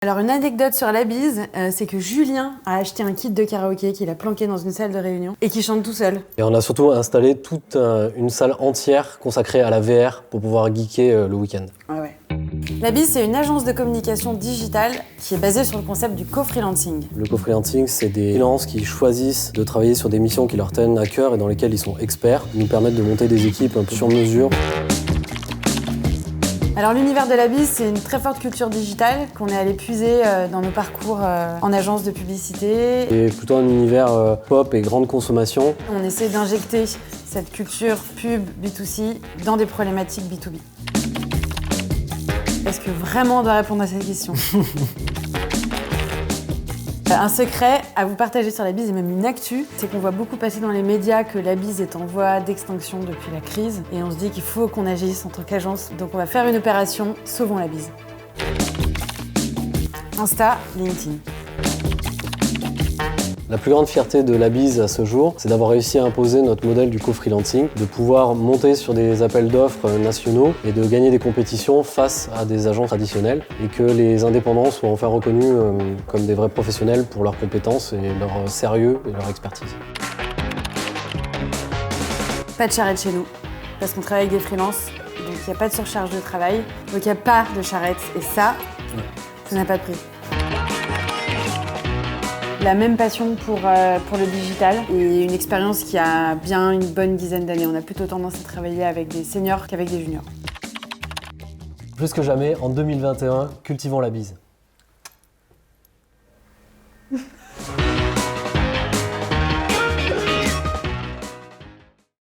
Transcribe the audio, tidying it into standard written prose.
Alors une anecdote sur la bise, c'est que Julien a acheté un kit de karaoké qu'il a planqué dans une salle de réunion et qui chante tout seul. Et on a surtout installé toute une salle entière consacrée à la VR pour pouvoir geeker le week-end. Ouais. La bise, c'est une agence de communication digitale qui est basée sur le concept du co-freelancing. Le co-freelancing, c'est des freelances qui choisissent de travailler sur des missions qui leur tiennent à cœur et dans lesquelles ils sont experts, qui nous permettent de monter des équipes un peu sur mesure. Alors l'univers de la bise, c'est une très forte culture digitale qu'on est allé puiser dans nos parcours en agence de publicité. C'est plutôt un univers pop et grande consommation. On essaie d'injecter cette culture pub B2C dans des problématiques B2B. Est-ce que vraiment on doit répondre à cette question? Un secret à vous partager sur la bise et même une actu, c'est qu'on voit beaucoup passer dans les médias que la bise est en voie d'extinction depuis la crise et on se dit qu'il faut qu'on agisse en tant qu'agence. Donc on va faire une opération Sauvons la bise. Insta, LinkedIn. La plus grande fierté de la bise à ce jour, c'est d'avoir réussi à imposer notre modèle du co-freelancing, de pouvoir monter sur des appels d'offres nationaux et de gagner des compétitions face à des agences traditionnelles et que les indépendants soient enfin reconnus comme des vrais professionnels pour leurs compétences et leur sérieux et leur expertise. Pas de charrette chez nous, parce qu'on travaille avec des freelances, donc il n'y a pas de surcharge de travail, donc il n'y a pas de charrette et ça n'a pas de prix. La même passion pour le digital et une expérience qui a bien une bonne dizaine d'années. On a plutôt tendance à travailler avec des seniors qu'avec des juniors. Plus que jamais, en 2021, cultivons la bise.